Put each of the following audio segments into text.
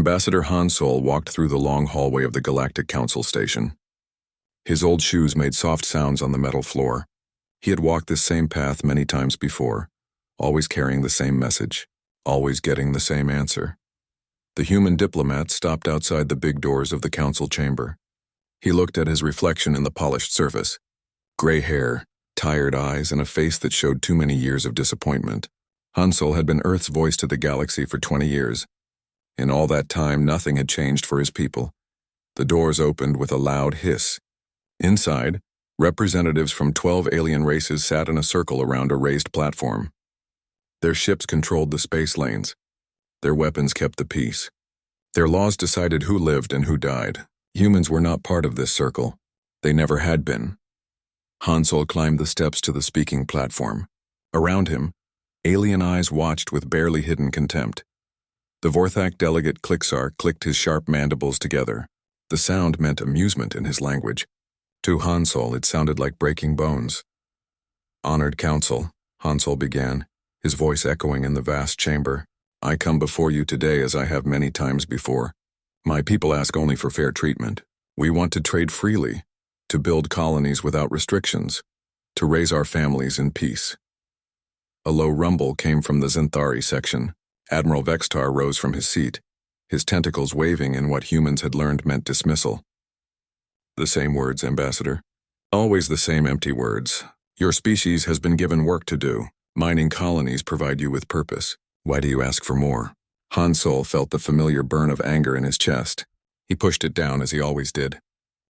Ambassador Han Sol walked through the long hallway of the Galactic Council station. His old shoes made soft sounds on the metal floor. He had walked this same path many times before, always carrying the same message, always getting the same answer. The human diplomat stopped outside the big doors of the council chamber. He looked at his reflection in the polished surface. Gray hair, tired eyes, and a face that showed too many years of disappointment. Han Sol had been Earth's voice to the galaxy for 20 years. In all that time, nothing had changed for his people. The doors opened with a loud hiss. Inside, representatives from 12 alien races sat in a circle around a raised platform. Their ships controlled the space lanes. Their weapons kept the peace. Their laws decided who lived and who died. Humans were not part of this circle. They never had been. Han Sol climbed the steps to the speaking platform. Around him, alien eyes watched with barely hidden contempt. The Vorthak delegate Klixar clicked his sharp mandibles together. The sound meant amusement in his language. To Han Sol, it sounded like breaking bones. "Honored Council," Han Sol began, his voice echoing in the vast chamber. "I come before you today as I have many times before. My people ask only for fair treatment. We want to trade freely, to build colonies without restrictions, to raise our families in peace." A low rumble came from the Zenthari section. Admiral Vextar rose from his seat, his tentacles waving in what humans had learned meant dismissal. "The same words, Ambassador. Always the same empty words. Your species has been given work to do. Mining colonies provide you with purpose. Why do you ask for more?" Han Sol felt the familiar burn of anger in his chest. He pushed it down as he always did.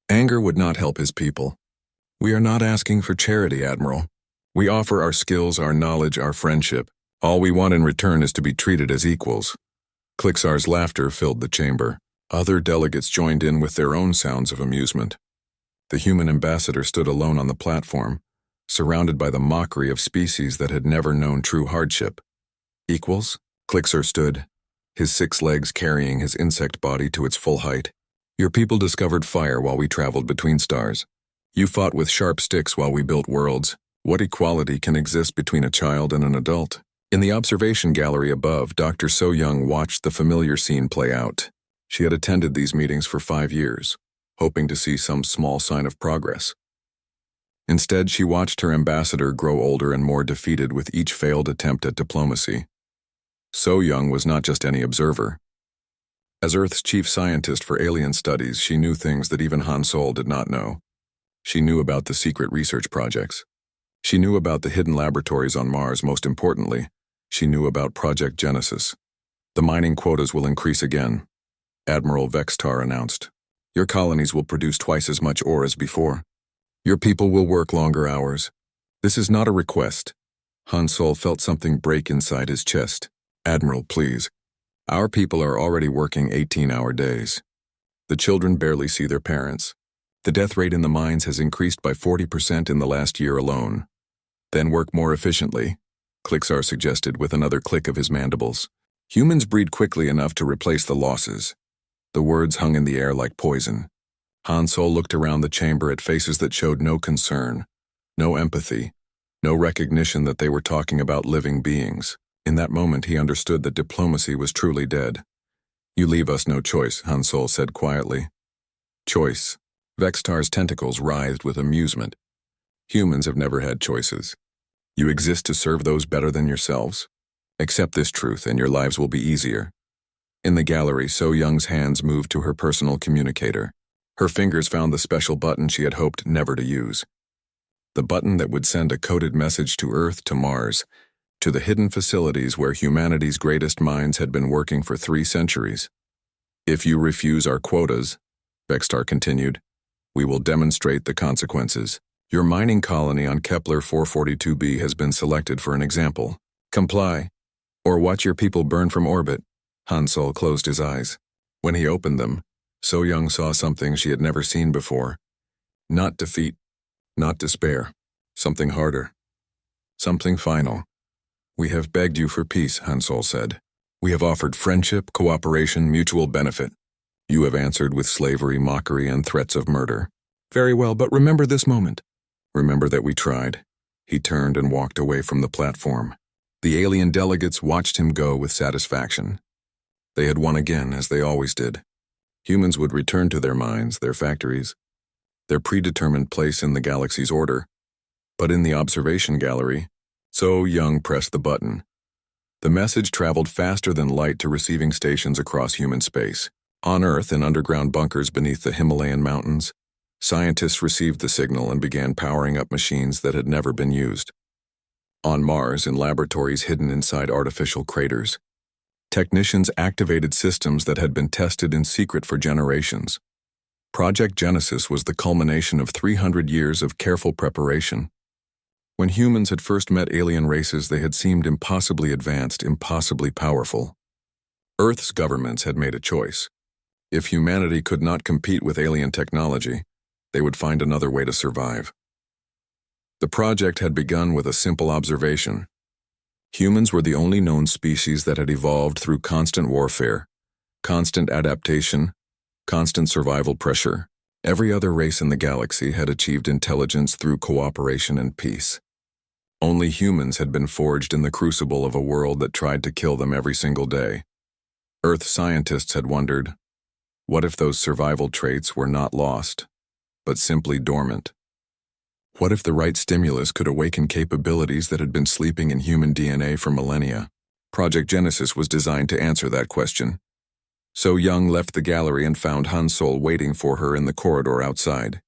Anger would not help his people. "We are not asking for charity, Admiral. We offer our skills, our knowledge, our friendship. All we want in return is to be treated as equals." Klixar's laughter filled the chamber. Other delegates joined in with their own sounds of amusement. The human ambassador stood alone on the platform, surrounded by the mockery of species that had never known true hardship. "Equals?" Klixar stood, his 6 legs carrying his insect body to its full height. "Your people discovered fire while we traveled between stars. You fought with sharp sticks while we built worlds. What equality can exist between a child and an adult?" In the observation gallery above, Dr. So Young watched the familiar scene play out. She had attended these meetings for 5 years, hoping to see some small sign of progress. Instead, she watched her ambassador grow older and more defeated with each failed attempt at diplomacy. So Young was not just any observer. As Earth's chief scientist for alien studies, she knew things that even Han Sol did not know. She knew about the secret research projects. She knew about the hidden laboratories on Mars. Most importantly, she knew about Project Genesis. "The mining quotas will increase again," Admiral Vextar announced. "Your colonies will produce twice as much ore as before. Your people will work longer hours. This is not a request." Han Sol felt something break inside his chest. "Admiral, please. Our people are already working 18-hour days. The children barely see their parents. The death rate in the mines has increased by 40% in the last year alone." "Then work more efficiently," Klixar suggested with another click of his mandibles. "Humans breed quickly enough to replace the losses." The words hung in the air like poison. Han Sol looked around the chamber at faces that showed no concern, no empathy, no recognition that they were talking about living beings. In that moment, he understood that diplomacy was truly dead. "You leave us no choice," Han Sol said quietly. "Choice." Vextar's tentacles writhed with amusement. "Humans have never had choices. You exist to serve those better than yourselves. Accept this truth and your lives will be easier." In the gallery, So Young's hands moved to her personal communicator. Her fingers found the special button she had hoped never to use. The button that would send a coded message to Earth, to Mars, to the hidden facilities where humanity's greatest minds had been working for 3 centuries. "If you refuse our quotas," Vextar continued, "we will demonstrate the consequences. Your mining colony on Kepler 442b has been selected for an example. Comply, or watch your people burn from orbit." Han Sol closed his eyes. When he opened them, So Young saw something she had never seen before. Not defeat, not despair, something harder, something final. "We have begged you for peace," Han Sol said. "We have offered friendship, cooperation, mutual benefit. You have answered with slavery, mockery, and threats of murder. Very well, but remember this moment. Remember that we tried." He turned and walked away from the platform. The alien delegates watched him go with satisfaction. They had won again, as they always did. Humans would return to their mines, their factories, their predetermined place in the galaxy's order. But in the observation gallery, So Young pressed the button. The message traveled faster than light to receiving stations across human space. On Earth, in underground bunkers beneath the Himalayan mountains, scientists received the signal and began powering up machines that had never been used. On Mars, in laboratories hidden inside artificial craters, technicians activated systems that had been tested in secret for generations. Project Genesis was the culmination of 300 years of careful preparation. When humans had first met alien races, they had seemed impossibly advanced, impossibly powerful. Earth's governments had made a choice. If humanity could not compete with alien technology, they would find another way to survive. The project had begun with a simple observation. Humans were the only known species that had evolved through constant warfare, constant adaptation, constant survival pressure. Every other race in the galaxy had achieved intelligence through cooperation and peace. Only humans had been forged in the crucible of a world that tried to kill them every single day. Earth scientists had wondered, what if those survival traits were not lost, but simply dormant? What if the right stimulus could awaken capabilities that had been sleeping in human DNA for millennia? Project Genesis was designed to answer that question. So Young left the gallery and found Han Sol waiting for her in the corridor outside.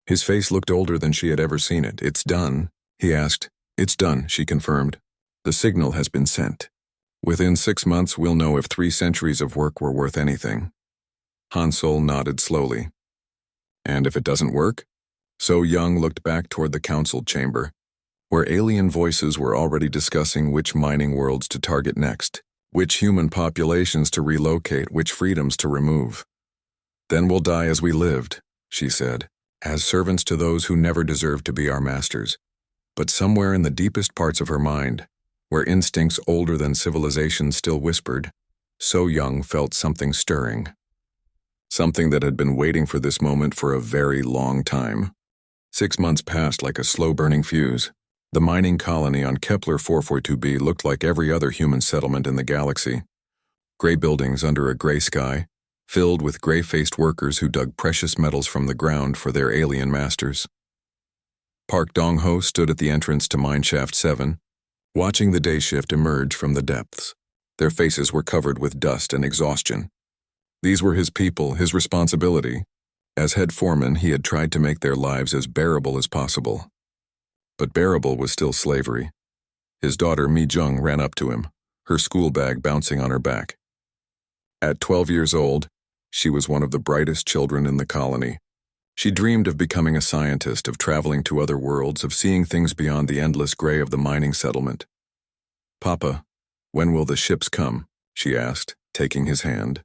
His face looked older than she had ever seen it. "It's done?" he asked. "It's done," she confirmed. "The signal has been sent. Within 6 months, we'll know if 3 centuries of work were worth anything." Han Sol nodded slowly. "And if it doesn't work?" So Young looked back toward the council chamber, where alien voices were already discussing which mining worlds to target next, which human populations to relocate, which freedoms to remove. "Then we'll die as we lived," she said, "as servants to those who never deserved to be our masters." But somewhere in the deepest parts of her mind, where instincts older than civilization still whispered, So Young felt something stirring. Something that had been waiting for this moment for a very long time. 6 months passed like a slow-burning fuse. The mining colony on Kepler 442b looked like every other human settlement in the galaxy. Gray buildings under a gray sky, filled with gray-faced workers who dug precious metals from the ground for their alien masters. Park Dong-ho stood at the entrance to Mineshaft 7, watching the day shift emerge from the depths. Their faces were covered with dust and exhaustion. These were his people, his responsibility. As head foreman, he had tried to make their lives as bearable as possible. But bearable was still slavery. His daughter Mi Jung ran up to him, her school bag bouncing on her back. At 12 years old, she was one of the brightest children in the colony. She dreamed of becoming a scientist, of traveling to other worlds, of seeing things beyond the endless gray of the mining settlement. "Papa, when will the ships come?" she asked, taking his hand.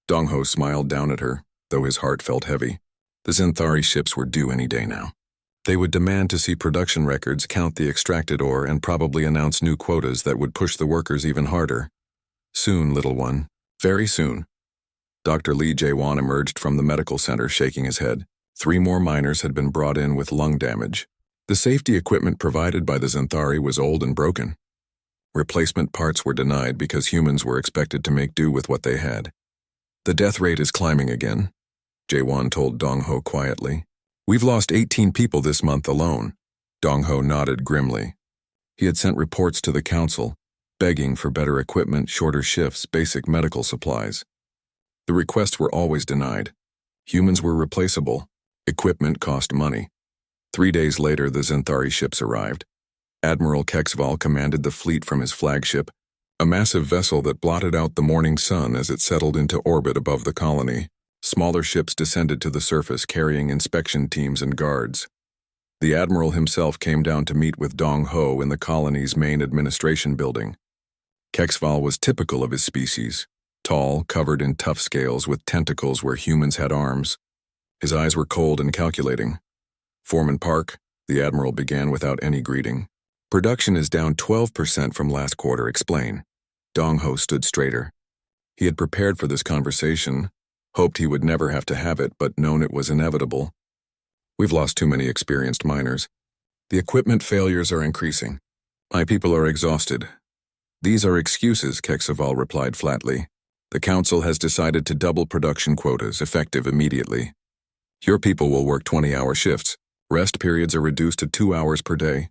Dong-ho smiled down at her, though his heart felt heavy. The Zenthari ships were due any day now. They would demand to see production records, count the extracted ore, and probably announce new quotas that would push the workers even harder. "Soon, little one. Very soon." Dr. Lee Jae-won emerged from the medical center, shaking his head. 3 more miners had been brought in with lung damage. The safety equipment provided by the Zenthari was old and broken. Replacement parts were denied because humans were expected to make do with what they had. "The death rate is climbing again," Jae-won told Dong-ho quietly. "We've lost 18 people this month alone." Dong-ho nodded grimly. He had sent reports to the council, begging for better equipment, shorter shifts, basic medical supplies. The requests were always denied. Humans were replaceable. Equipment cost money. 3 days later, the Zenthari ships arrived. Admiral Kexval commanded the fleet from his flagship, a massive vessel that blotted out the morning sun as it settled into orbit above the colony. Smaller ships descended to the surface carrying inspection teams and guards. The admiral himself came down to meet with Dong-ho in the colony's main administration building. Kexval was typical of his species, tall, covered in tough scales with tentacles where humans had arms. His eyes were cold and calculating. "Foreman Park," the admiral began without any greeting. "Production is down 12% from last quarter, explain." Dong-ho stood straighter. He had prepared for this conversation, hoped he would never have to have it, but known it was inevitable. "We've lost too many experienced miners. The equipment failures are increasing. My people are exhausted." "These are excuses," Kexval replied flatly. The Council has decided to double production quotas, effective immediately. Your people will work 20-hour shifts. Rest periods are reduced to 2 hours per day.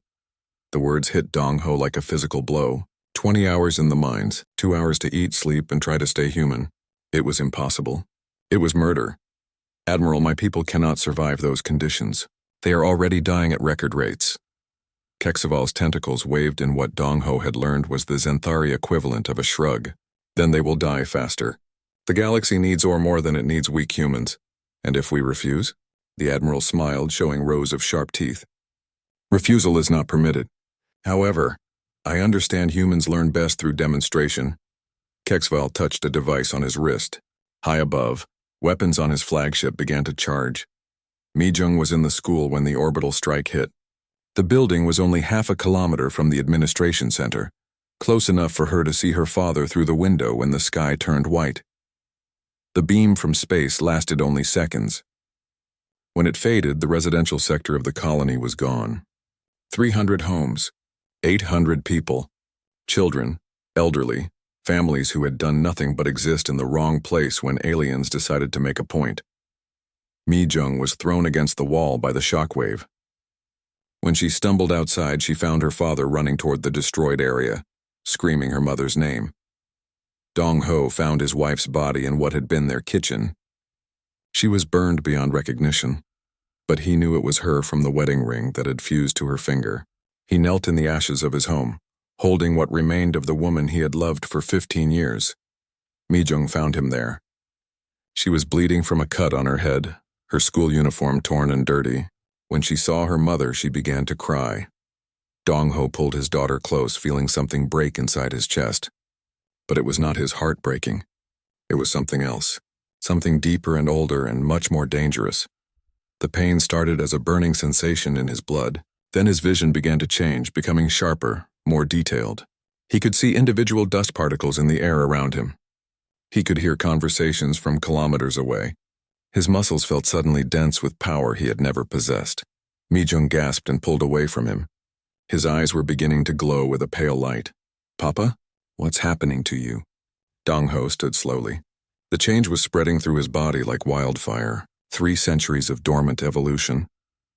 The words hit Dong Ho like a physical blow. 20 hours in the mines, 2 hours to eat, sleep, and try to stay human. It was impossible. It was murder. Admiral, my people cannot survive those conditions. They are already dying at record rates. Kexaval's tentacles waved in what Dong Ho had learned was the Zenthari equivalent of a shrug. Then they will die faster. The galaxy needs ore more than it needs weak humans. And if we refuse? The Admiral smiled, showing rows of sharp teeth. Refusal is not permitted. However, I understand humans learn best through demonstration. Kexval touched a device on his wrist. High above, weapons on his flagship began to charge. Mi-jung was in the school when the orbital strike hit. The building was only half a kilometer from the administration center, close enough for her to see her father through the window when the sky turned white. The beam from space lasted only seconds. When it faded, the residential sector of the colony was gone. 300 homes, 800 people, children, elderly, families who had done nothing but exist in the wrong place when aliens decided to make a point. Mi-jung was thrown against the wall by the shockwave. When she stumbled outside, she found her father running toward the destroyed area, screaming her mother's name. Dong Ho found his wife's body in what had been their kitchen. She was burned beyond recognition, but he knew it was her from the wedding ring that had fused to her finger. He knelt in the ashes of his home, holding what remained of the woman he had loved for 15 years. Mi-jung found him there. She was bleeding from a cut on her head, her school uniform torn and dirty. When she saw her mother, she began to cry. Dong Ho pulled his daughter close, feeling something break inside his chest. But it was not his heart breaking. It was something else, something deeper and older and much more dangerous. The pain started as a burning sensation in his blood. Then his vision began to change, becoming sharper, more detailed. He could see individual dust particles in the air around him. He could hear conversations from kilometers away. His muscles felt suddenly dense with power he had never possessed. Mi-jung gasped and pulled away from him. His eyes were beginning to glow with a pale light. Papa? What's happening to you? Dong Ho stood slowly. The change was spreading through his body like wildfire. 3 centuries of dormant evolution,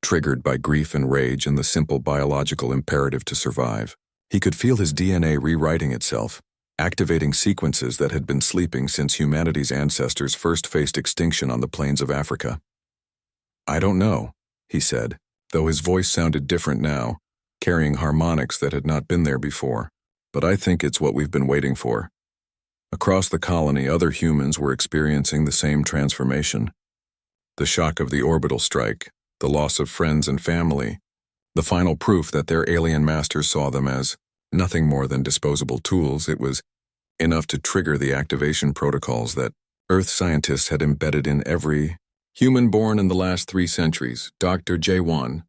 triggered by grief and rage and the simple biological imperative to survive. He could feel his DNA rewriting itself, activating sequences that had been sleeping since humanity's ancestors first faced extinction on the plains of Africa. I don't know, he said, though his voice sounded different now, carrying harmonics that had not been there before. But I think it's what we've been waiting for. Across the colony, other humans were experiencing the same transformation. The shock of the orbital strike, the loss of friends and family, the final proof that their alien masters saw them as nothing more than disposable tools. It was enough to trigger the activation protocols that Earth scientists had embedded in every human born in the last 3 centuries. Dr. Jae-won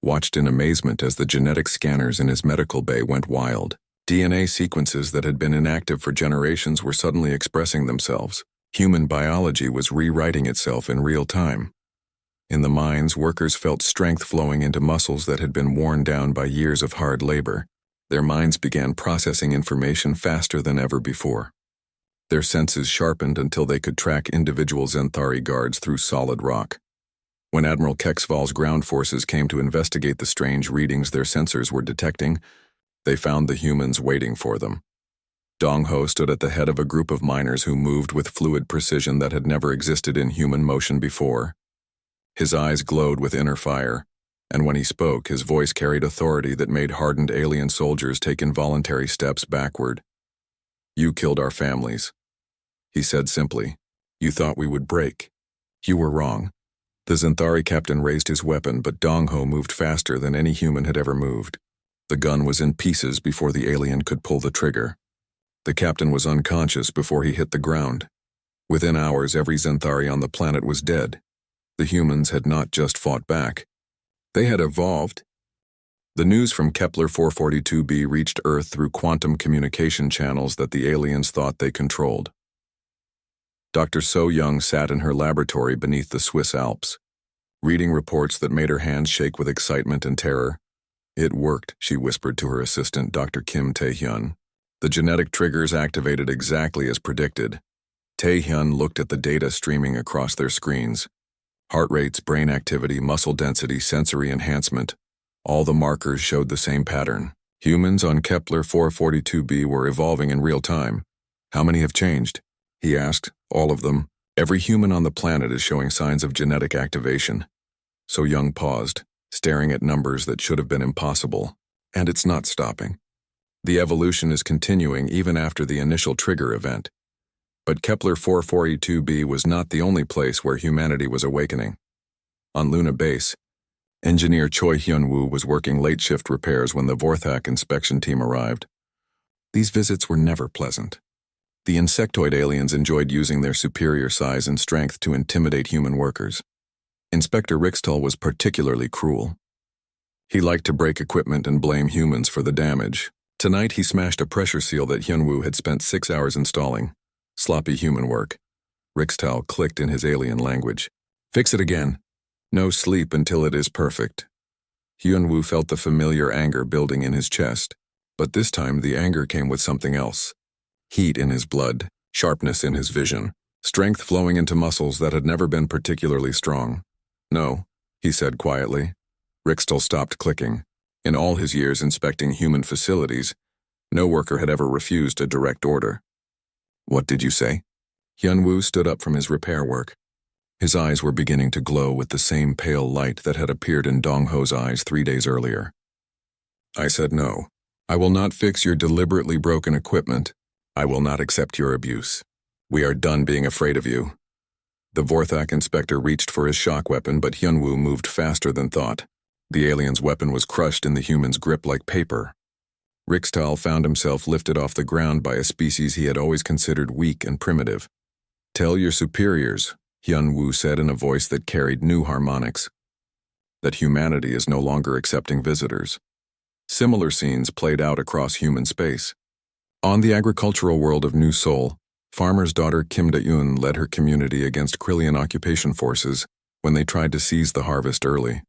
watched in amazement as the genetic scanners in his medical bay went wild. DNA sequences that had been inactive for generations were suddenly expressing themselves. Human biology was rewriting itself in real time. In the mines, workers felt strength flowing into muscles that had been worn down by years of hard labor. Their minds began processing information faster than ever before. Their senses sharpened until they could track individual Zenthari guards through solid rock. When Admiral Kexval's ground forces came to investigate the strange readings their sensors were detecting, they found the humans waiting for them. Dong Ho stood at the head of a group of miners who moved with fluid precision that had never existed in human motion before. His eyes glowed with inner fire, and when he spoke, his voice carried authority that made hardened alien soldiers take involuntary steps backward. You killed our families, he said simply. You thought we would break. You were wrong. The Zenthari captain raised his weapon, but Dong Ho moved faster than any human had ever moved. The gun was in pieces before the alien could pull the trigger. The captain was unconscious before he hit the ground. Within hours, every Zenthari on the planet was dead. The humans had not just fought back. They had evolved. The news from Kepler 442b reached Earth through quantum communication channels that the aliens thought they controlled. Dr. So Young sat in her laboratory beneath the Swiss Alps, reading reports that made her hands shake with excitement and terror. It worked, she whispered to her assistant, Dr. Kim Tae-hyun. The genetic triggers activated exactly as predicted. Tae-hyun looked at the data streaming across their screens. Heart rates, brain activity, muscle density, sensory enhancement. All the markers showed the same pattern. Humans on Kepler 442b were evolving in real time. How many have changed? He asked. All of them. Every human on the planet is showing signs of genetic activation. So Young paused, staring at numbers that should have been impossible. And it's not stopping. The evolution is continuing even after the initial trigger event. But Kepler 442b was not the only place where humanity was awakening. On Luna Base, engineer Choi Hyun-woo was working late-shift repairs when the Vorthak inspection team arrived. These visits were never pleasant. The insectoid aliens enjoyed using their superior size and strength to intimidate human workers. Inspector Rixtal was particularly cruel. He liked to break equipment and blame humans for the damage. Tonight he smashed a pressure seal that Hyun-woo had spent 6 hours installing. Sloppy human work. Rixtal clicked in his alien language. Fix it again. No sleep until it is perfect. Hyun-woo felt the familiar anger building in his chest, but this time the anger came with something else. Heat in his blood, sharpness in his vision, strength flowing into muscles that had never been particularly strong. No, he said quietly. Rixtal stopped clicking. In all his years inspecting human facilities, no worker had ever refused a direct order. What did you say? Hyun-woo stood up from his repair work. His eyes were beginning to glow with the same pale light that had appeared in Dong-ho's eyes 3 days earlier. I said no. I will not fix your deliberately broken equipment. I will not accept your abuse. We are done being afraid of you. The Vorthak inspector reached for his shock weapon, but Hyun-woo moved faster than thought. The alien's weapon was crushed in the human's grip like paper. Rixtal found himself lifted off the ground by a species he had always considered weak and primitive. Tell your superiors, Hyun-woo said in a voice that carried new harmonics, that humanity is no longer accepting visitors. Similar scenes played out across human space. On the agricultural world of New Seoul, farmer's daughter Kim Da-eun led her community against Krillian occupation forces when they tried to seize the harvest early.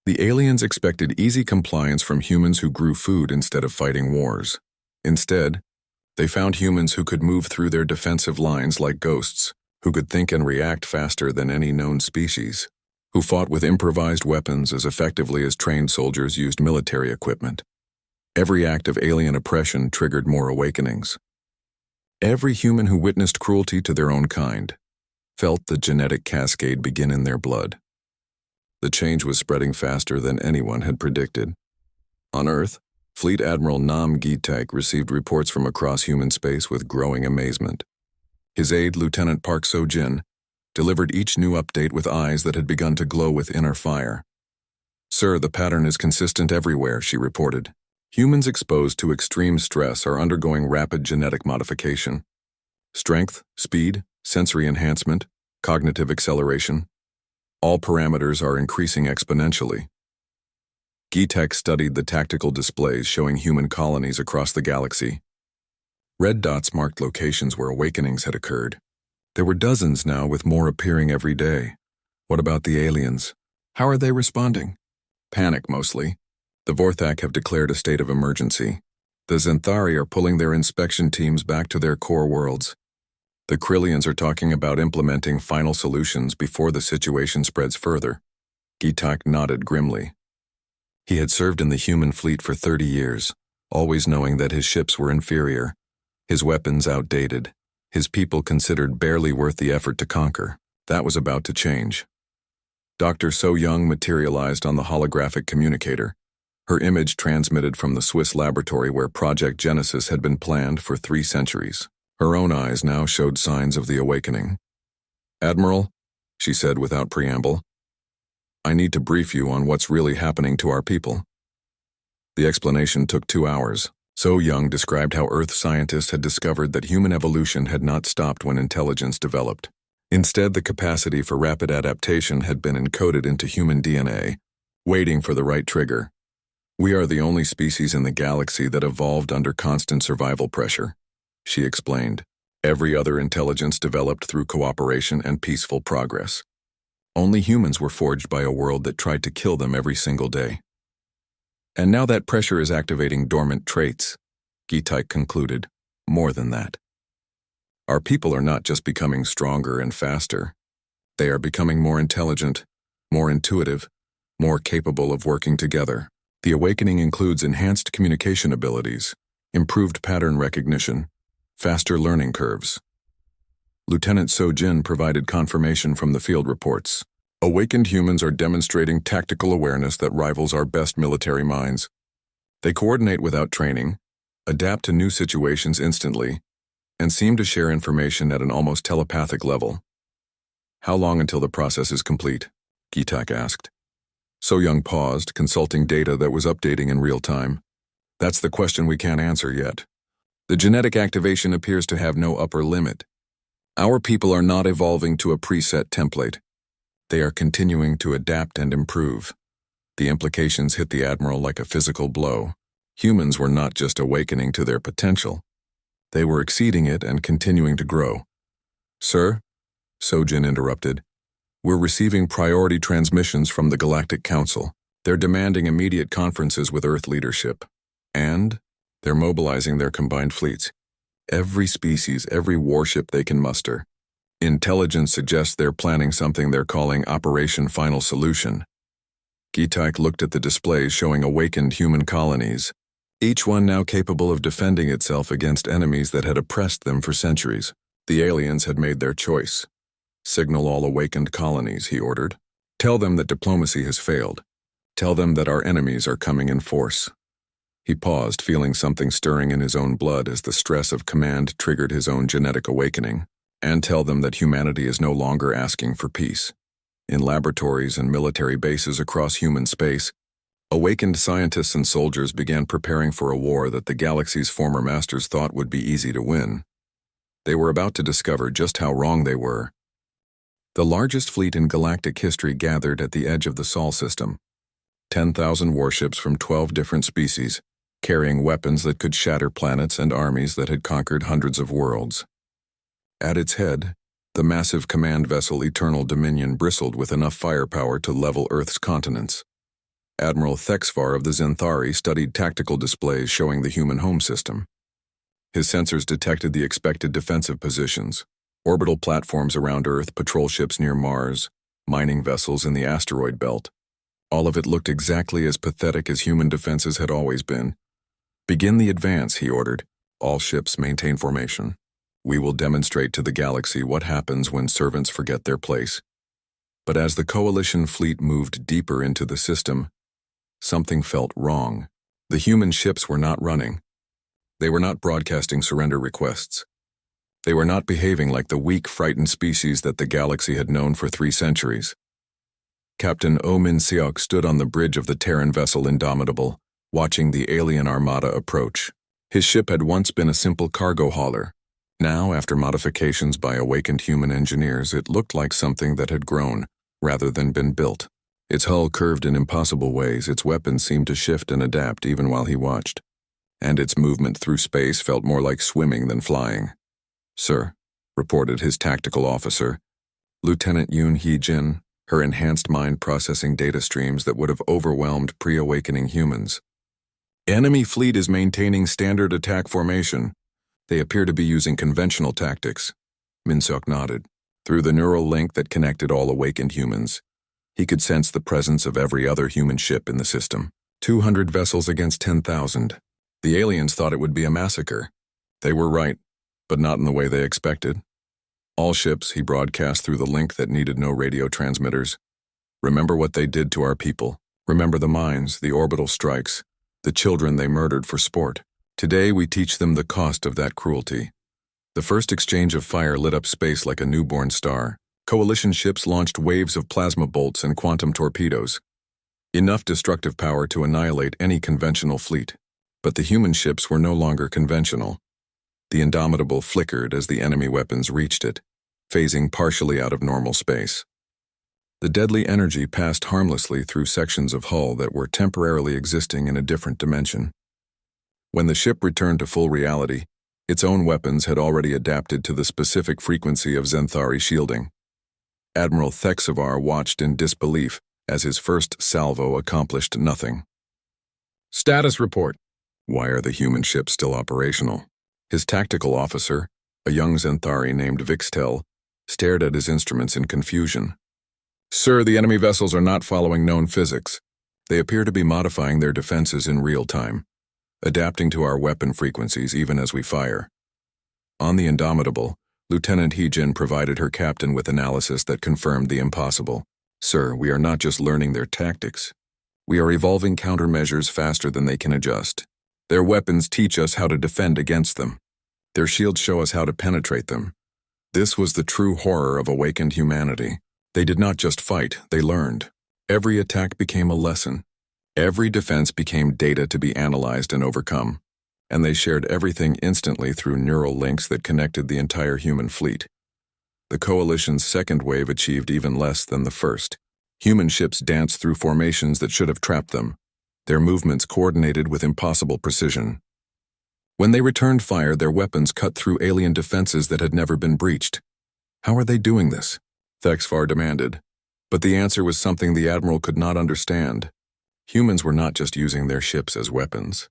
The aliens expected easy compliance from humans who grew food instead of fighting wars. Instead, they found humans who could move through their defensive lines like ghosts, who could think and react faster than any known species, who fought with improvised weapons as effectively as trained soldiers used military equipment. Every act of alien oppression triggered more awakenings. Every human who witnessed cruelty to their own kind felt the genetic cascade begin in their blood. The change was spreading faster than anyone had predicted. On Earth, Fleet Admiral Nam Gi-taek received reports from across human space with growing amazement. His aide, Lieutenant Park So-jin, delivered each new update with eyes that had begun to glow with inner fire. Sir, the pattern is consistent everywhere, she reported. Humans exposed to extreme stress are undergoing rapid genetic modification. Strength, speed, sensory enhancement, cognitive acceleration. All parameters are increasing exponentially. Gi-taek studied the tactical displays showing human colonies across the galaxy. Red dots marked locations where awakenings had occurred. There were dozens now, with more appearing every day. What about the aliens? How are they responding? Panic, mostly. The Vorthak have declared a state of emergency. The Xanthari are pulling their inspection teams back to their core worlds. The Krillians are talking about implementing final solutions before the situation spreads further. Gi-taek nodded grimly. He had served in the human fleet for 30 years, always knowing that his ships were inferior, his weapons outdated, his people considered barely worth the effort to conquer. That was about to change. Dr. So-young materialized on the holographic communicator, her image transmitted from the Swiss laboratory where Project Genesis had been planned for 3 centuries. Her own eyes now showed signs of the awakening. Admiral, she said without preamble, I need to brief you on what's really happening to our people. The explanation took 2 hours. So-young described how Earth scientists had discovered that human evolution had not stopped when intelligence developed. Instead, the capacity for rapid adaptation had been encoded into human DNA, waiting for the right trigger. We are the only species in the galaxy that evolved under constant survival pressure, she explained. Every other intelligence developed through cooperation and peaceful progress. Only humans were forged by a world that tried to kill them every single day. And now that pressure is activating dormant traits, Gi-taek concluded. More than that. Our people are not just becoming stronger and faster. They are becoming more intelligent, more intuitive, more capable of working together. The awakening includes enhanced communication abilities, improved pattern recognition, faster learning curves. Lieutenant So-Jin provided confirmation from the field reports. Awakened humans are demonstrating tactical awareness that rivals our best military minds. They coordinate without training, adapt to new situations instantly, and seem to share information at an almost telepathic level. How long until the process is complete? Gitak asked. So-Young paused, consulting data that was updating in real time. That's the question we can't answer yet. The genetic activation appears to have no upper limit. Our people are not evolving to a preset template. They are continuing to adapt and improve. The implications hit the Admiral like a physical blow. Humans were not just awakening to their potential. They were exceeding it and continuing to grow. Sir, So-Jin interrupted, we're receiving priority transmissions from the Galactic Council. They're demanding immediate conferences with Earth leadership. And they're mobilizing their combined fleets. Every species, every warship they can muster. Intelligence suggests they're planning something they're calling Operation Final Solution. Gitak looked at the displays showing awakened human colonies, each one now capable of defending itself against enemies that had oppressed them for centuries. The aliens had made their choice. Signal all awakened colonies, he ordered. Tell them that diplomacy has failed. Tell them that our enemies are coming in force. He paused, feeling something stirring in his own blood as the stress of command triggered his own genetic awakening. And tell them that humanity is no longer asking for peace. In laboratories and military bases across human space, awakened scientists and soldiers began preparing for a war that the galaxy's former masters thought would be easy to win. They were about to discover just how wrong they were. The largest fleet in galactic history gathered at the edge of the Sol system. 10,000 warships from 12 different species, carrying weapons that could shatter planets and armies that had conquered hundreds of worlds. At its head, the massive command vessel Eternal Dominion bristled with enough firepower to level Earth's continents. Admiral Thexvar of the Zenthari studied tactical displays showing the human home system. His sensors detected the expected defensive positions: orbital platforms around Earth, patrol ships near Mars, mining vessels in the asteroid belt. All of it looked exactly as pathetic as human defenses had always been. Begin the advance, he ordered. All ships maintain formation. We will demonstrate to the galaxy what happens when servants forget their place. But as the Coalition fleet moved deeper into the system, something felt wrong. The human ships were not running. They were not broadcasting surrender requests. They were not behaving like the weak, frightened species that the galaxy had known for 3 centuries. Captain Oh Min-seok stood on the bridge of the Terran vessel Indomitable, watching the alien armada approach. His ship had once been a simple cargo hauler. Now, after modifications by awakened human engineers, it looked like something that had grown, rather than been built. Its hull curved in impossible ways, its weapons seemed to shift and adapt even while he watched. And its movement through space felt more like swimming than flying. Sir, reported his tactical officer, Lieutenant Yoon Hee-jin, her enhanced mind processing data streams that would have overwhelmed pre-awakening humans. Enemy fleet is maintaining standard attack formation. They appear to be using conventional tactics. Min-seok nodded. Through the neural link that connected all awakened humans, he could sense the presence of every other human ship in the system. 200 vessels against 10,000. The aliens thought it would be a massacre. They were right, but not in the way they expected. All ships, he broadcast through the link that needed no radio transmitters. Remember what they did to our people. Remember the mines, the orbital strikes, the children they murdered for sport. Today we teach them the cost of that cruelty. The first exchange of fire lit up space like a newborn star. Coalition ships launched waves of plasma bolts and quantum torpedoes. Enough destructive power to annihilate any conventional fleet. But the human ships were no longer conventional. The Indomitable flickered as the enemy weapons reached it, phasing partially out of normal space. The deadly energy passed harmlessly through sections of hull that were temporarily existing in a different dimension. When the ship returned to full reality, its own weapons had already adapted to the specific frequency of Zenthari shielding. Admiral Thexvar watched in disbelief as his first salvo accomplished nothing. Status report. Why are the human ships still operational? His tactical officer, A young Xanthari named Vixtel stared at his instruments in confusion. "Sir, the enemy vessels are not following known physics. They appear to be modifying their defenses in real time, adapting to our weapon frequencies even as we fire." On the Indomitable, Lieutenant Heejin provided her captain with analysis that confirmed the impossible. "Sir, we are not just learning their tactics. We are evolving countermeasures faster than they can adjust. Their weapons teach us how to defend against them. Their shields show us how to penetrate them." This was the true horror of awakened humanity. They did not just fight, they learned. Every attack became a lesson. Every defense became data to be analyzed and overcome. And they shared everything instantly through neural links that connected the entire human fleet. The Coalition's second wave achieved even less than the first. Human ships danced through formations that should have trapped them, their movements coordinated with impossible precision. When they returned fire, their weapons cut through alien defenses that had never been breached. How are they doing this? Thexvar demanded. But the answer was something the Admiral could not understand. Humans were not just using their ships as weapons.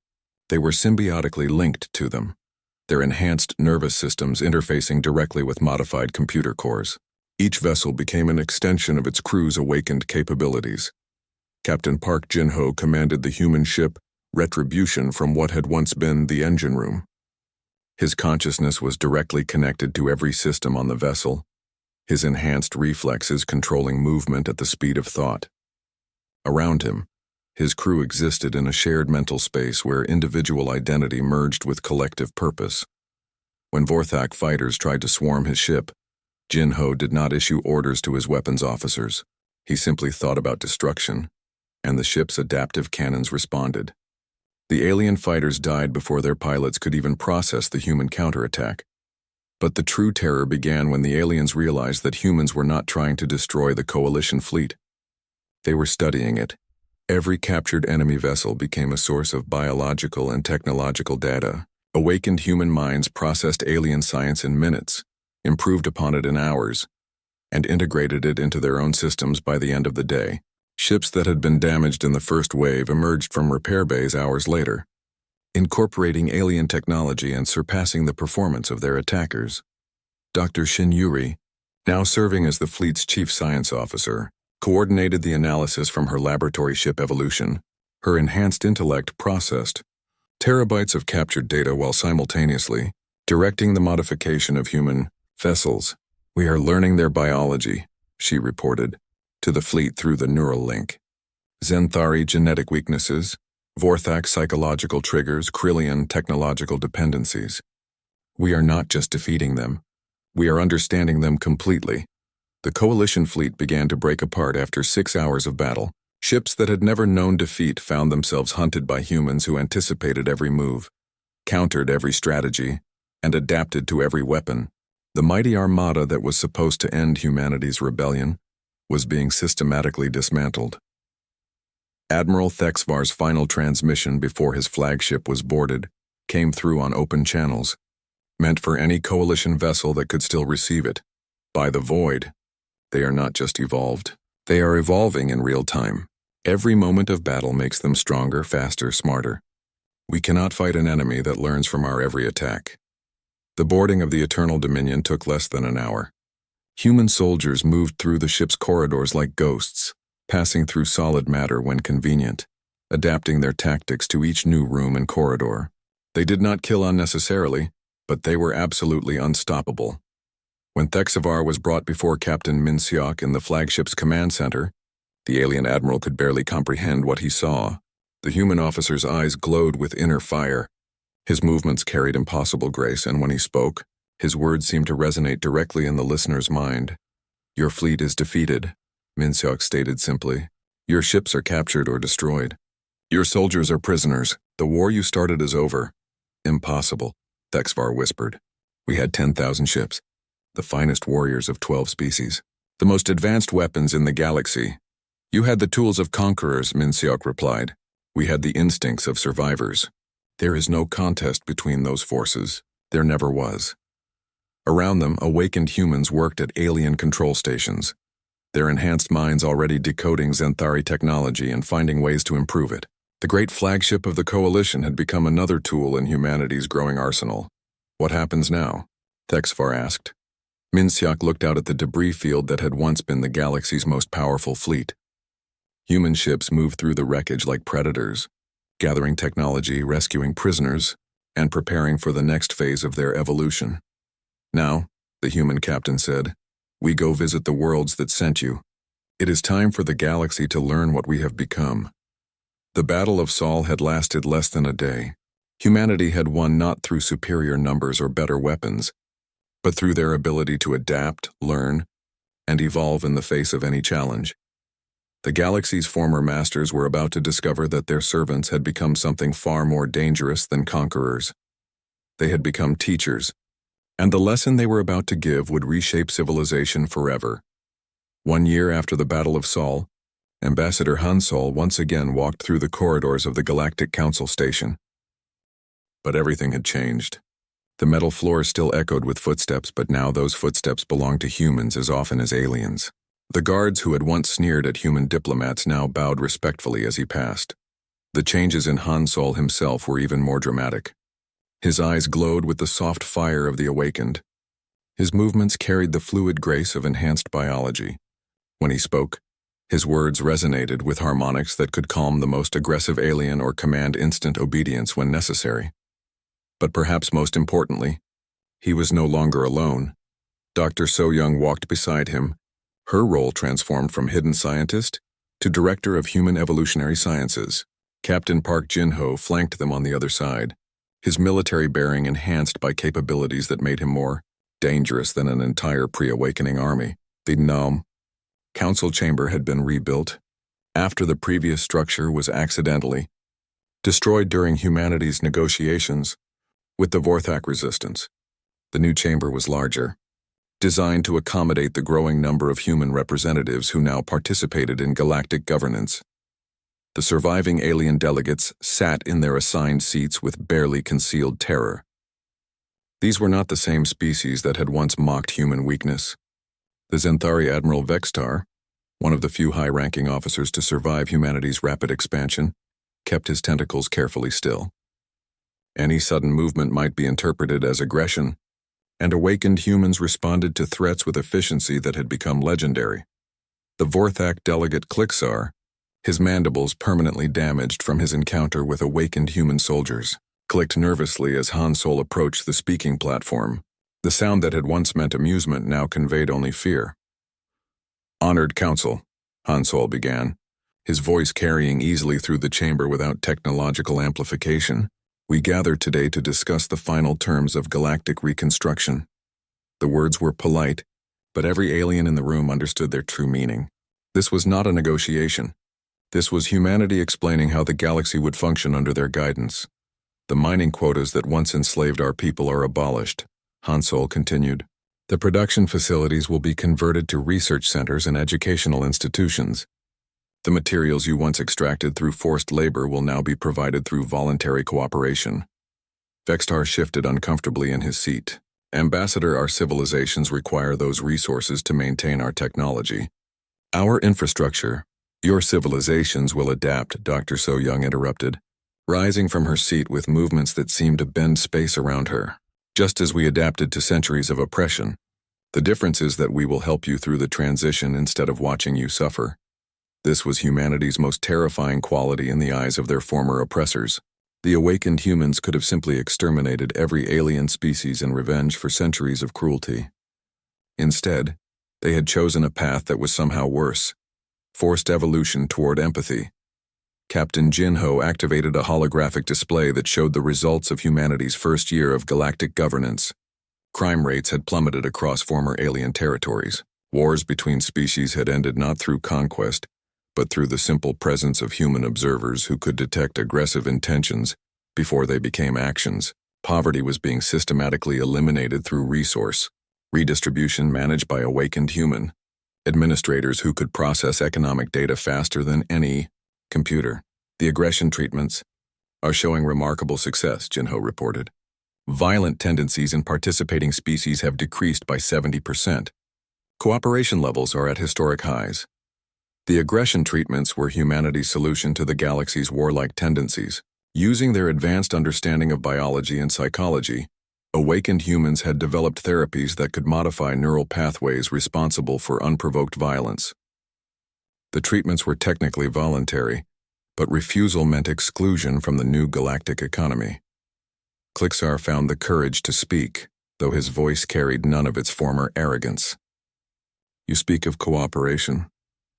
They were symbiotically linked to them, their enhanced nervous systems interfacing directly with modified computer cores. Each vessel became an extension of its crew's awakened capabilities. Captain Park Jin-ho commanded the human ship Retribution from what had once been the engine room. His consciousness was directly connected to every system on the vessel, his enhanced reflexes controlling movement at the speed of thought. Around him, his crew existed in a shared mental space where individual identity merged with collective purpose. When Vorthak fighters tried to swarm his ship, Jin-ho did not issue orders to his weapons officers. He simply thought about destruction, and the ship's adaptive cannons responded. The alien fighters died before their pilots could even process the human counterattack. But the true terror began when the aliens realized that humans were not trying to destroy the Coalition fleet. They were studying it. Every captured enemy vessel became a source of biological and technological data. Awakened human minds processed alien science in minutes, improved upon it in hours, and integrated it into their own systems by the end of the day. Ships that had been damaged in the first wave emerged from repair bays hours later, incorporating alien technology and surpassing the performance of their attackers. Dr. Shin Yuri, now serving as the fleet's chief science officer, coordinated the analysis from her laboratory ship Evolution. Her enhanced intellect processed terabytes of captured data while simultaneously directing the modification of human vessels. "We are learning their biology," she reported, to the fleet through the neural link. Xanthari genetic weaknesses, Vorthak psychological triggers, Krillian technological dependencies. "We are not just defeating them. We are understanding them completely." The Coalition fleet began to break apart after 6 hours of battle. Ships that had never known defeat found themselves hunted by humans who anticipated every move, countered every strategy, and adapted to every weapon. The mighty armada that was supposed to end humanity's rebellion was being systematically dismantled. Admiral Thexvar's final transmission before his flagship was boarded came through on open channels, meant for any Coalition vessel that could still receive it. By the void, they are not just evolved. They are evolving in real time. Every moment of battle makes them stronger, faster, smarter. We cannot fight an enemy that learns from our every attack. The boarding of the Eternal Dominion took less than an hour. Human soldiers moved through the ship's corridors like ghosts, passing through solid matter when convenient, adapting their tactics to each new room and corridor. They did not kill unnecessarily, but they were absolutely unstoppable. When Thexvar was brought before Captain Min-seok in the flagship's command center, the alien admiral could barely comprehend what he saw. The human officer's eyes glowed with inner fire. His movements carried impossible grace, and when he spoke, his words seemed to resonate directly in the listener's mind. "Your fleet is defeated," Min-seok stated simply. "Your ships are captured or destroyed. Your soldiers are prisoners. The war you started is over." "Impossible," Thexvar whispered. "We had 10,000 ships, the finest warriors of 12 species, the most advanced weapons in the galaxy." "You had the tools of conquerors," Min-seok replied. "We had the instincts of survivors. There is no contest between those forces. There never was." Around them, awakened humans worked at alien control stations, their enhanced minds already decoding Xanthari technology and finding ways to improve it. The great flagship of the Coalition had become another tool in humanity's growing arsenal. What happens now? Thexvar asked. Minseok looked out at the debris field that had once been the galaxy's most powerful fleet. Human ships moved through the wreckage like predators, gathering technology, rescuing prisoners, and preparing for the next phase of their evolution. Now, the human captain said, we go visit the worlds that sent you. It is time for the galaxy to learn what we have become. The Battle of Sol had lasted less than a day. Humanity had won not through superior numbers or better weapons, but through their ability to adapt, learn, and evolve in the face of any challenge. The galaxy's former masters were about to discover that their servants had become something far more dangerous than conquerors. They had become teachers, and the lesson they were about to give would reshape civilization forever. 1 year after the Battle of Sol, Ambassador Han Sol once again walked through the corridors of the Galactic Council Station. But everything had changed. The metal floor still echoed with footsteps, but now those footsteps belonged to humans as often as aliens. The guards who had once sneered at human diplomats now bowed respectfully as he passed. The changes in Han Sol himself were even more dramatic. His eyes glowed with the soft fire of the awakened. His movements carried the fluid grace of enhanced biology. When he spoke, his words resonated with harmonics that could calm the most aggressive alien or command instant obedience when necessary. But perhaps most importantly, he was no longer alone. Dr. So-Young walked beside him. Her role transformed from hidden scientist to director of human evolutionary sciences. Captain Park Jin-ho flanked them on the other side, his military bearing enhanced by capabilities that made him more dangerous than an entire pre-awakening army. The Nome Council chamber had been rebuilt after the previous structure was accidentally destroyed during humanity's negotiations with the Vorthak resistance. The new chamber was larger, designed to accommodate the growing number of human representatives who now participated in galactic governance. The surviving alien delegates sat in their assigned seats with barely concealed terror. These were not the same species that had once mocked human weakness. The Zenthari Admiral Vextar, one of the few high-ranking officers to survive humanity's rapid expansion, kept his tentacles carefully still. Any sudden movement might be interpreted as aggression, and awakened humans responded to threats with efficiency that had become legendary. The Vorthak delegate Klixar, his mandibles permanently damaged from his encounter with awakened human soldiers, clicked nervously as Han Sol approached the speaking platform. The sound that had once meant amusement now conveyed only fear. Honored Council, Han Sol began, his voice carrying easily through the chamber without technological amplification. We gather today to discuss the final terms of galactic reconstruction. The words were polite, but every alien in the room understood their true meaning. This was not a negotiation. This was humanity explaining how the galaxy would function under their guidance. The mining quotas that once enslaved our people are abolished, Han Sol continued. The production facilities will be converted to research centers and educational institutions. The materials you once extracted through forced labor will now be provided through voluntary cooperation. Vextar shifted uncomfortably in his seat. Ambassador, our civilizations require those resources to maintain our technology. Our infrastructure, your civilizations will adapt, Dr. So-Young interrupted, rising from her seat with movements that seemed to bend space around her. Just as we adapted to centuries of oppression, the difference is that we will help you through the transition instead of watching you suffer. This was humanity's most terrifying quality in the eyes of their former oppressors. The awakened humans could have simply exterminated every alien species in revenge for centuries of cruelty. Instead, they had chosen a path that was somehow worse: forced evolution toward empathy. Captain Jin-ho activated a holographic display that showed the results of humanity's first year of galactic governance. Crime rates had plummeted across former alien territories. Wars between species had ended not through conquest, but through the simple presence of human observers who could detect aggressive intentions before they became actions. Poverty was being systematically eliminated through resource redistribution managed by awakened human administrators who could process economic data faster than any computer. The aggression treatments are showing remarkable success, Jin-ho reported. Violent tendencies in participating species have decreased by 70%. Cooperation levels are at historic highs. The aggression treatments were humanity's solution to the galaxy's warlike tendencies. Using their advanced understanding of biology and psychology, Awakened humans had developed therapies that could modify neural pathways responsible for unprovoked violence. The treatments were technically voluntary, but refusal meant exclusion from the new galactic economy. Klixar found the courage to speak, though his voice carried none of its former arrogance. You speak of cooperation,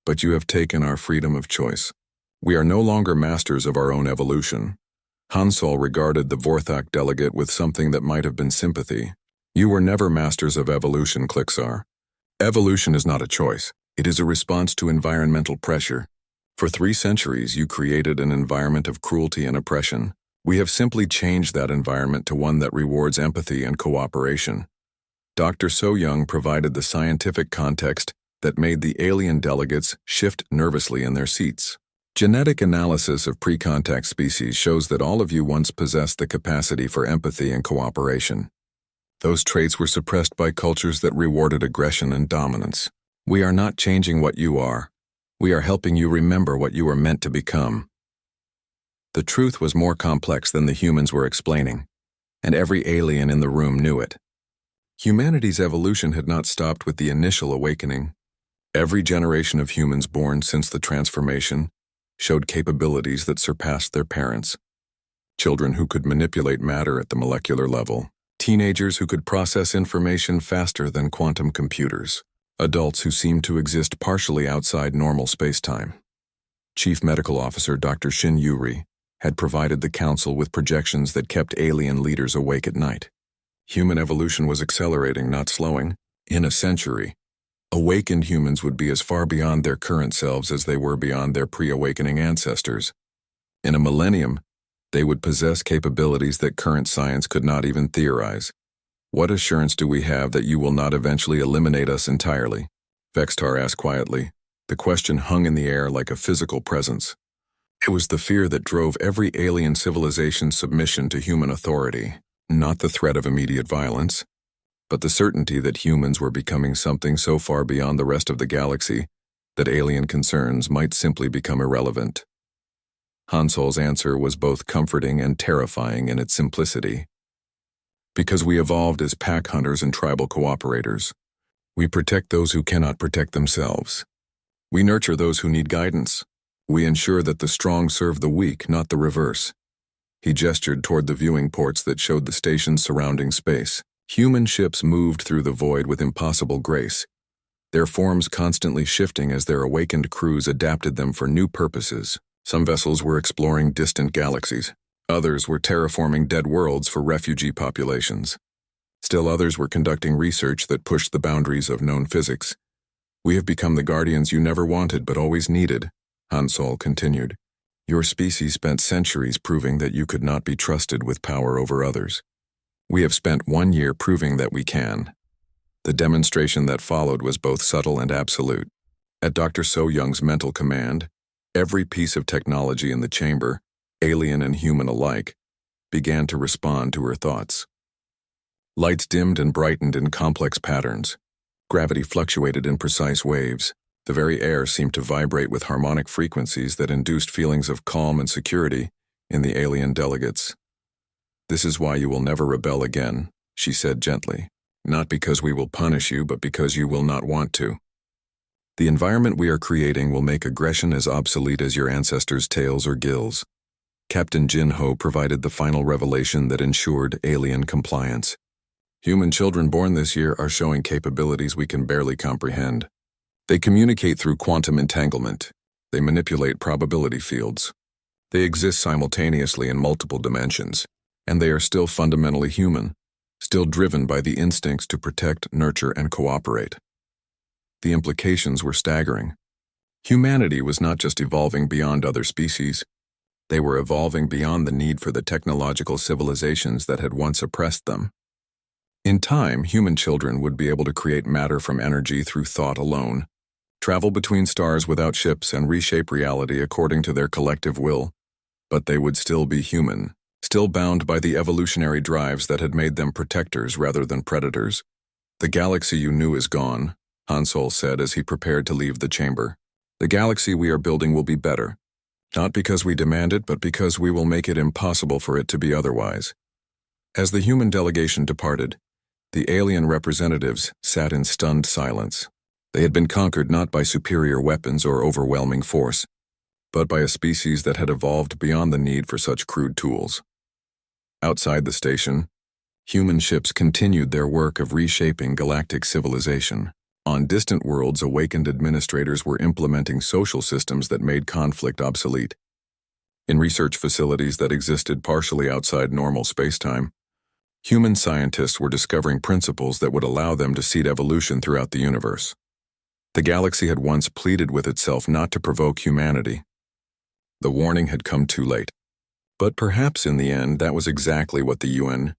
but you have taken our freedom of choice. We are no longer masters of our own evolution. Hansol regarded the Vorthok delegate with something that might have been sympathy. You were never masters of evolution, Klixar. Evolution is not a choice. It is a response to environmental pressure. For 3 centuries, you created an environment of cruelty and oppression. We have simply changed that environment to one that rewards empathy and cooperation. Dr. So-Young provided the scientific context that made the alien delegates shift nervously in their seats. Genetic analysis of pre-contact species shows that all of you once possessed the capacity for empathy and cooperation. Those traits were suppressed by cultures that rewarded aggression and dominance. We are not changing what you are. We are helping you remember what you were meant to become. The truth was more complex than the humans were explaining, and every alien in the room knew it. Humanity's evolution had not stopped with the initial awakening. Every generation of humans born since the transformation showed capabilities that surpassed their parents. Children who could manipulate matter at the molecular level. Teenagers who could process information faster than quantum computers. Adults who seemed to exist partially outside normal space-time. Chief Medical Officer Dr. Shin Yuri had provided the Council with projections that kept alien leaders awake at night. Human evolution was accelerating, not slowing. In a century, awakened humans would be as far beyond their current selves as they were beyond their pre-awakening ancestors. In a millennium, they would possess capabilities that current science could not even theorize. What assurance do we have that you will not eventually eliminate us entirely? Vextar asked quietly. The question hung in the air like a physical presence. It was the fear that drove every alien civilization's submission to human authority, not the threat of immediate violence, but the certainty that humans were becoming something so far beyond the rest of the galaxy that alien concerns might simply become irrelevant. Hansol's answer was both comforting and terrifying in its simplicity. Because we evolved as pack hunters and tribal cooperators. We protect those who cannot protect themselves. We nurture those who need guidance. We ensure that the strong serve the weak, not the reverse. He gestured toward the viewing ports that showed the stations surrounding space. Human ships moved through the void with impossible grace, their forms constantly shifting as their awakened crews adapted them for new purposes. Some vessels were exploring distant galaxies. Others were terraforming dead worlds for refugee populations. Still others were conducting research that pushed the boundaries of known physics. We have become the guardians you never wanted but always needed, Hansol continued. Your species spent centuries proving that you could not be trusted with power over others. We have spent 1 year proving that we can. The demonstration that followed was both subtle and absolute. At Dr. So-Young's mental command, every piece of technology in the chamber, alien and human alike, began to respond to her thoughts. Lights dimmed and brightened in complex patterns. Gravity fluctuated in precise waves. The very air seemed to vibrate with harmonic frequencies that induced feelings of calm and security in the alien delegates. This is why you will never rebel again, she said gently. Not because we will punish you, but because you will not want to. The environment we are creating will make aggression as obsolete as your ancestors' tails or gills. Captain Jin Ho provided the final revelation that ensured alien compliance. Human children born this year are showing capabilities we can barely comprehend. They communicate through quantum entanglement. They manipulate probability fields. They exist simultaneously in multiple dimensions, and they are still fundamentally human, still driven by the instincts to protect, nurture, and cooperate. The implications were staggering. Humanity was not just evolving beyond other species. They were evolving beyond the need for the technological civilizations that had once oppressed them. In time, human children would be able to create matter from energy through thought alone, travel between stars without ships, and reshape reality according to their collective will. But they would still be human, still bound by the evolutionary drives that had made them protectors rather than predators. The galaxy you knew is gone, Hansol said as he prepared to leave the chamber. The galaxy we are building will be better. Not because we demand it, but because we will make it impossible for it to be otherwise. As the human delegation departed, the alien representatives sat in stunned silence. They had been conquered not by superior weapons or overwhelming force, but by a species that had evolved beyond the need for such crude tools. Outside the station, human ships continued their work of reshaping galactic civilization. On distant worlds, awakened administrators were implementing social systems that made conflict obsolete. In research facilities that existed partially outside normal spacetime, human scientists were discovering principles that would allow them to seed evolution throughout the universe. The galaxy had once pleaded with itself not to provoke humanity. The warning had come too late. But perhaps in the end, that was exactly what the UN